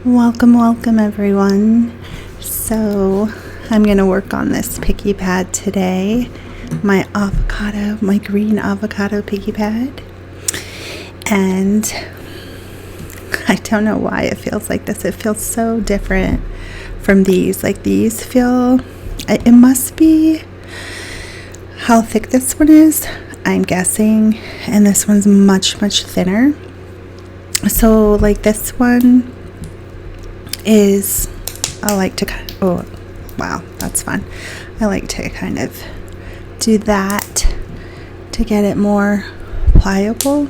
Welcome everyone. So I'm going to work on this picky pad today. My green avocado picky pad. And I don't know why it feels like this. It feels so different from these. Like these feel, it must be how thick this one is, I'm guessing. And this one's much thinner. So like this one is, I like to, oh wow, that's fun. I like to kind of do that to get it more pliable.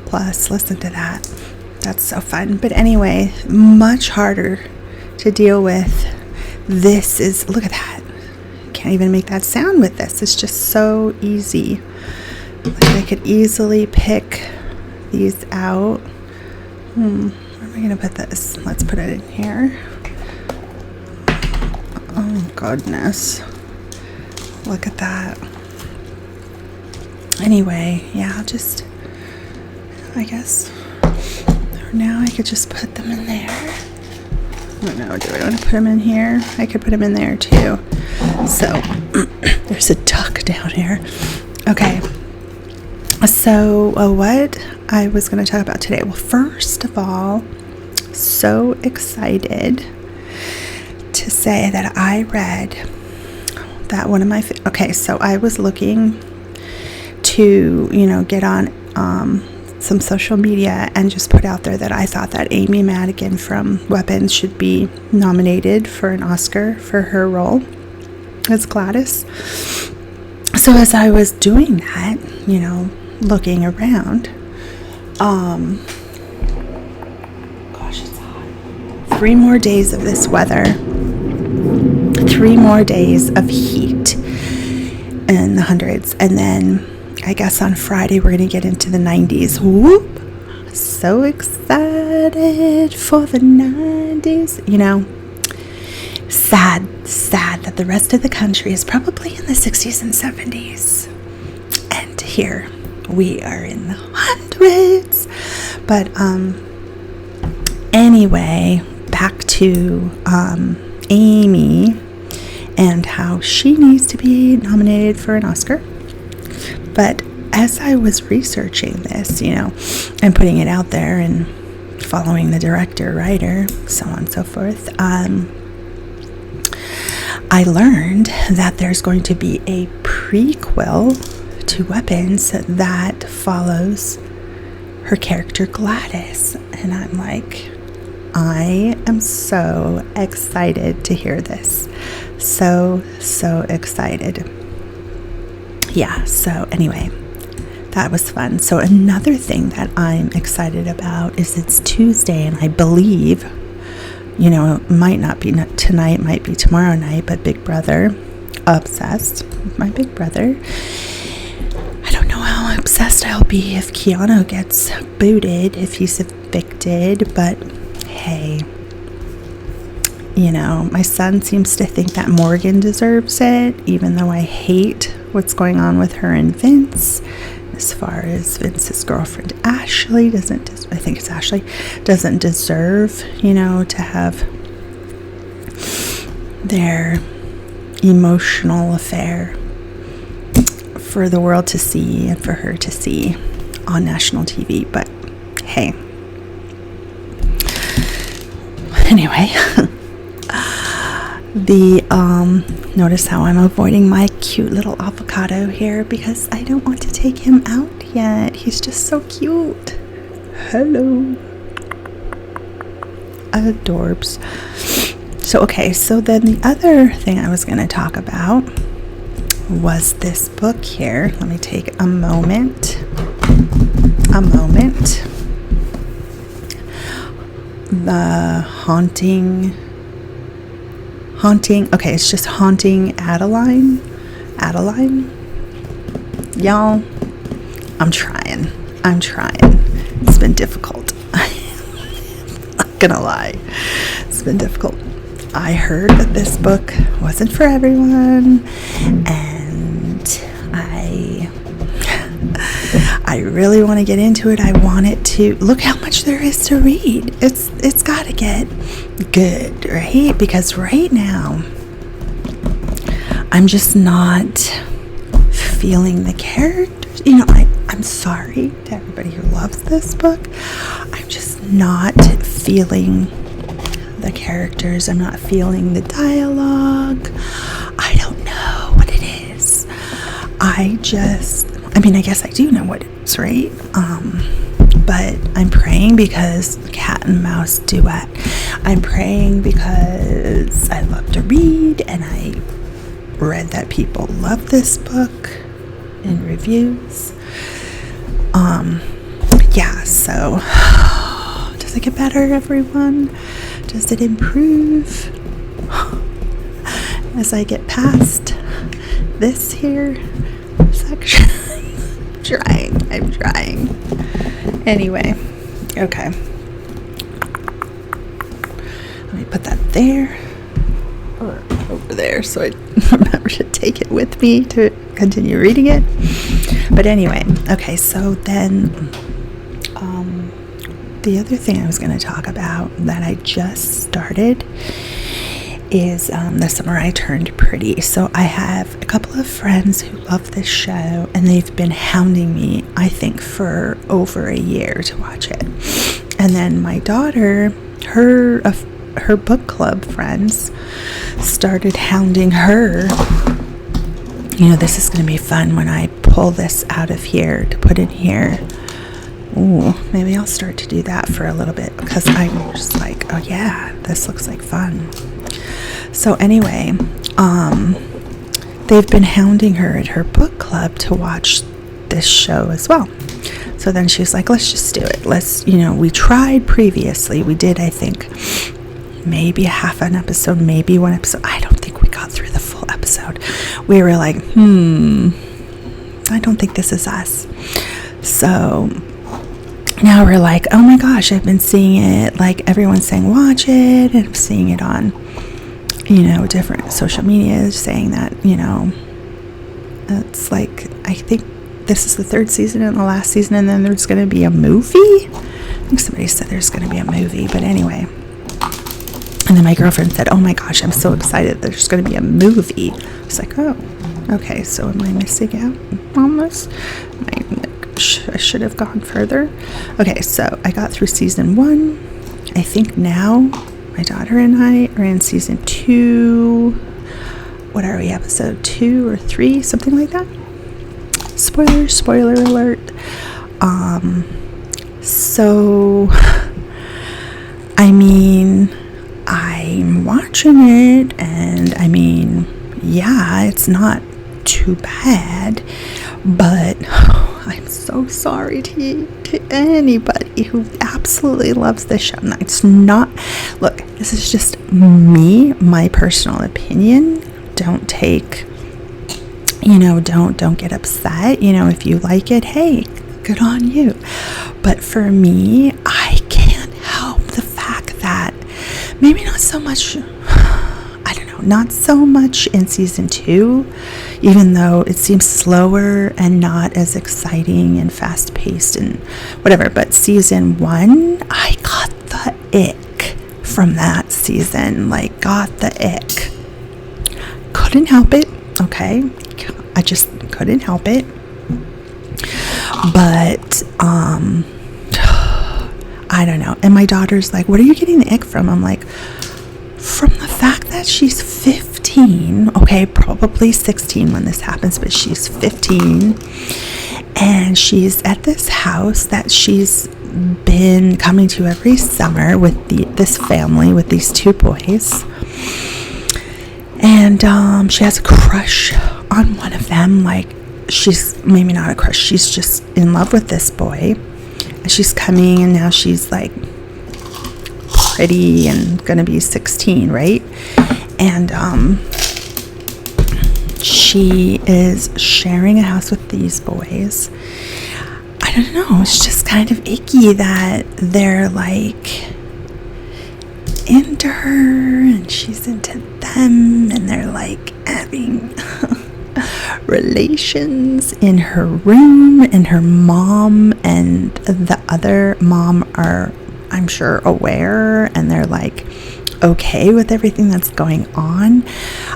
Plus, listen to that. That's so fun. But anyway, much harder to deal with. This is, look at that. Can't even make that sound with this. It's just so easy. Like I could easily pick these out. Where am I going to put this? Let's put it in here. Oh, goodness. Look at that. Anyway, yeah, I'll just, I guess, now I could just put them in there. I don't know, do I want to put them in here? I could put them in there too. So, there's a duck down here. Okay. So, what I was going to talk about today. Well, first of all, so excited to say that I read that one of my okay, so I was looking to get on some social media and just put out there that I thought that Amy Madigan from Weapons should be nominated for an Oscar for her role as Gladys. So as I was doing that, looking around, gosh, it's hot. 3 more days of this weather, 3 more days of heat in the hundreds, and then I guess on Friday we're going to get into the 90s. Whoop! So excited for the 90s. Sad that the rest of the country is probably in the 60s and 70s. And here we are in the hundreds. But anyway, back to Amy and how she needs to be nominated for an Oscar. But as I was researching this, and putting it out there and following the director, writer, so on and so forth, I learned that there's going to be a prequel to Weapons that follows her character Gladys. And I'm like, I am so excited to hear this. So excited. Yeah, so anyway, that was fun. So another thing that I'm excited about is it's Tuesday, and I believe, it might not be tonight, might be tomorrow night, but Big Brother, obsessed with my Big Brother. I don't know how obsessed I'll be if Keanu gets booted, if he's evicted, but hey, my son seems to think that Morgan deserves it, even though I hate what's going on with her and Vince. As far as Vince's girlfriend Ashley doesn't deserve, to have their emotional affair for the world to see and for her to see on national TV. But hey, anyway, notice how I'm avoiding my cute little avocado here because I don't want to take him out yet. He's just so cute. Hello. Adorbs. So then the other thing I was going to talk about was this book here. Let me take a moment. The Haunting, okay, it's just Haunting Adeline. Y'all, I'm trying. It's been difficult. I'm not gonna lie. It's been difficult. I heard that this book wasn't for everyone, and I I really want to get into it. I want it to look how much there is to read. It's got to get good, right? Because right now I'm just not feeling the characters. I'm sorry to everybody who loves this book. I'm just not feeling the characters. I'm not feeling the dialogue. I don't know what it is. I guess I do know what it is, right? But I'm praying because cat and mouse duet. I'm praying because I love to read, and I read that people love this book in reviews. So does it get better, everyone? Does it improve as I get past this here section? I'm trying. Anyway, okay. Let me put that there or over there so I remember to take it with me to continue reading it. But anyway, okay, so then the other thing I was going to talk about that I just started is The Summer I Turned Pretty. So I have a couple of friends who love this show, and they've been hounding me, I think, for over a year to watch it. And then my daughter, her book club friends started hounding her. This is going to be fun when I pull this out of here to put in here. Ooh, maybe I'll start to do that for a little bit, because I'm just like, oh yeah, this looks like fun. So anyway, they've been hounding her at her book club to watch this show as well. So then she's like, let's just do it. We tried previously. We did, I think, maybe a half an episode, maybe one episode. I don't think we got through the full episode. We were like, I don't think this is us. So now we're like, oh my gosh, I've been seeing it, like everyone's saying watch it, and I'm seeing it on different social media saying that, it's like, I think this is the third season and the last season, and then there's going to be a movie. I think somebody said there's going to be a movie, but anyway. And then my girlfriend said, oh my gosh, I'm so excited there's going to be a movie. I was like, oh, okay, so am I missing out on this? I should have gone further. Okay, so I got through season 1. I think now my daughter and I are in season 2. What are we, episode 2 or 3, something like that? Spoiler alert. So I'm watching it, and yeah, it's not too bad, but I'm so sorry to anybody who absolutely loves this show. No, it's not. Look, this is just me, my personal opinion. Don't take, don't get upset. If you like it, hey, good on you. But for me, I can't help the fact that maybe not so much, not so much in season 2, even though it seems slower and not as exciting and fast-paced and whatever. But season 1, I got the ick from that season. Got the ick. Couldn't help it, okay? I just couldn't help it. But, I don't know. And my daughter's like, what are you getting the ick from? I'm like, from the fact that she's 15, okay, probably 16 when this happens, but she's 15, and she's at this house that she's been coming to every summer with this family, with these 2 boys, and she has a crush on one of them. She's maybe not a crush, she's just in love with this boy, and she's coming, and now she's pretty and gonna be 16, right? And she is sharing a house with these boys. I don't know, it's just kind of icky that they're into her and she's into them, and they're having relations in her room, and her mom and the other mom are, I'm sure, aware, and they're like okay with everything that's going on.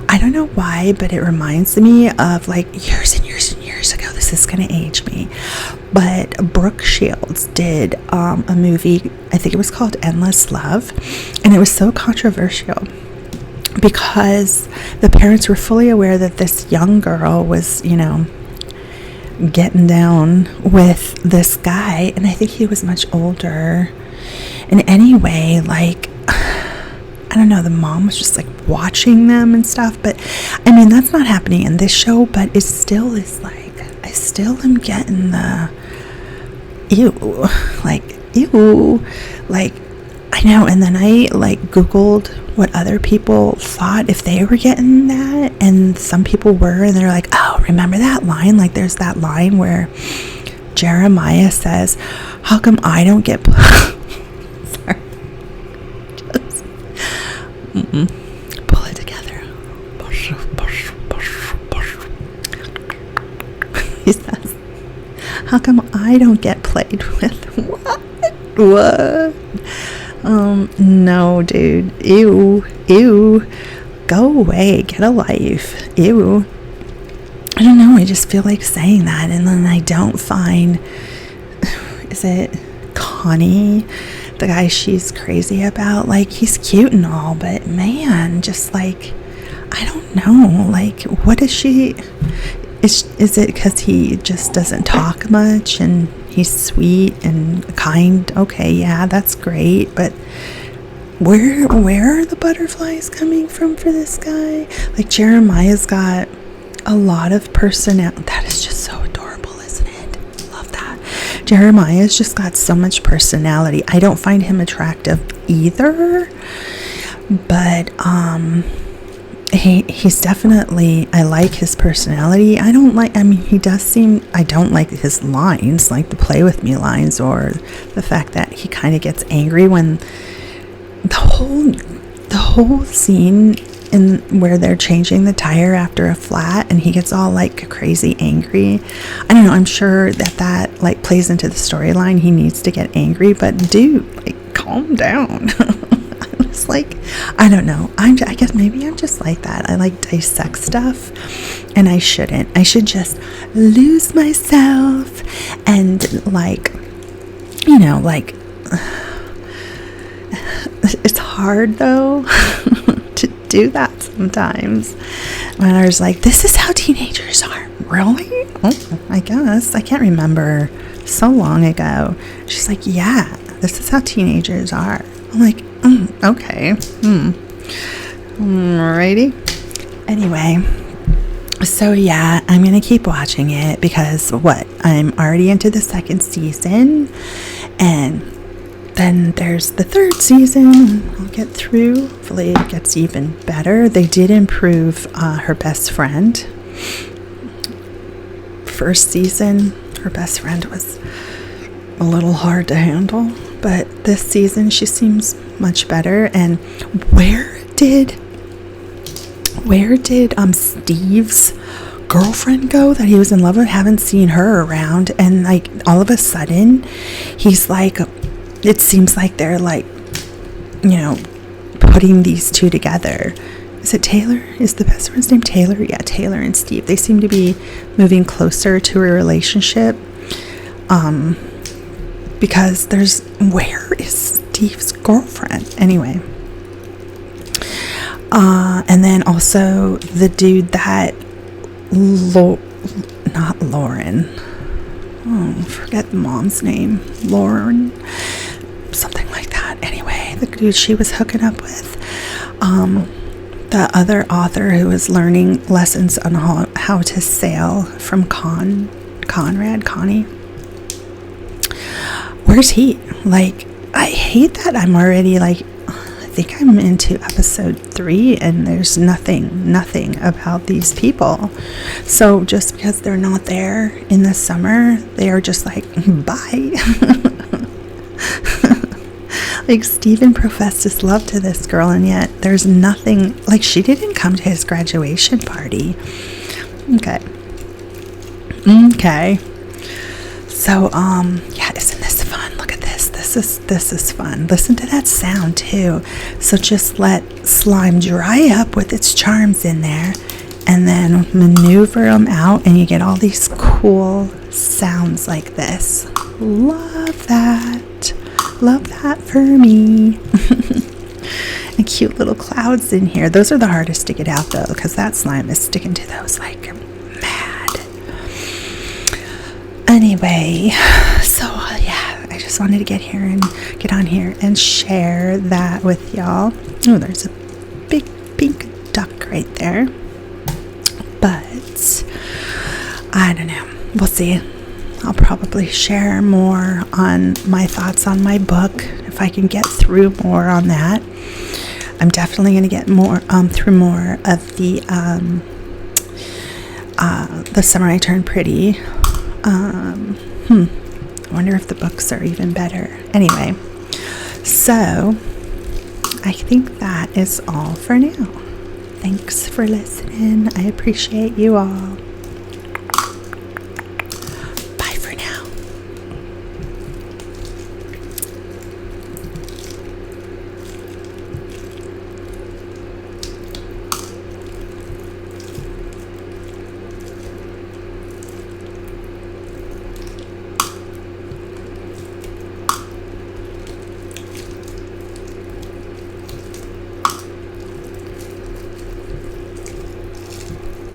I don't know why, but it reminds me of like years and years and years ago. This is going to age me, but Brooke Shields did a movie, I think it was called Endless Love, and it was so controversial because the parents were fully aware that this young girl was, getting down with this guy, and I think he was much older. And anyway, like, I don't know, the mom was just like watching them and stuff, but I mean, that's not happening in this show, but it still is like, I still am getting the ew, like, I know. And then I like Googled what other people thought if they were getting that, and some people were, and they're like, oh, remember that line? Like, there's that line where Jeremiah says, how come I don't get sorry, just pull it together. He says, how come I don't get played with? What? No, dude. Ew. Go away. Get a life. Ew. I don't know. I just feel like saying that, and then I don't find, is it Connie, the guy she's crazy about? Like, he's cute and all, but man, just like, I don't know. Like, what is she? Is it because he just doesn't talk much and he's sweet and kind? Okay, yeah, that's great, but where are the butterflies coming from for this guy? Like, Jeremiah's got a lot of personality. That is just so adorable, isn't it? Love that. Jeremiah's just got so much personality. I don't find him attractive either, but he's definitely, I like his personality. I don't like his lines, like the play with me lines, or the fact that he kind of gets angry when the whole scene in where they're changing the tire after a flat, and he gets all like crazy angry. I don't know, I'm sure that like plays into the storyline. He needs to get angry, but dude, like, calm down. It's like, I don't know. I guess maybe I'm just like that. I like dissect stuff, and I shouldn't. I should just lose myself and like, it's hard though to do that sometimes. When I was like, this is how teenagers are. Really? Oh, I guess. I can't remember. So long ago. She's like, yeah, this is how teenagers are. I'm like, okay. Alrighty. Anyway, so yeah, I'm gonna keep watching it because I'm already into the second season, and then there's the third season. I'll get through. Hopefully it gets even better. They did improve her best friend. First season, her best friend was a little hard to handle, but this season she seems much better. And where did Steve's girlfriend go that he was in love with? Haven't seen her around, and like all of a sudden he's like, it seems like they're like, putting these two together. Is it Taylor? Is the best friend's name Taylor? Yeah, Taylor and Steve. They seem to be moving closer to a relationship. Because where is Steve's girlfriend? Anyway. And then also the dude that, not Lauren. Oh, forget the mom's name. Lauren. Something like that. Anyway, the dude she was hooking up with. The other author who was learning lessons on how to sail from Connie. Where's he? Like, I hate that I'm already like, I think I'm into episode 3 and there's nothing about these people. So just because they're not there in the summer, they are just like, bye. Like, Steven professed his love to this girl, and yet there's nothing, like, she didn't come to his graduation party. Okay. Okay. So, yeah, isn't this fun? Look at this. This is fun. Listen to that sound too. So just let slime dry up with its charms in there, and then maneuver them out, and you get all these cool sounds like this. Love that. Love that for me. And cute little clouds in here. Those are the hardest to get out though, because that slime is sticking to those like mad. Anyway, so yeah, I just wanted to get on here and share that with y'all. Oh, there's a big pink duck right there. But I don't know. We'll see. I'll probably share more on my thoughts on my book if I can get through more on that. I'm definitely going to get more through more of the Summer I Turned Pretty. I wonder if the books are even better. Anyway, so I think that is all for now. Thanks for listening. I appreciate you all.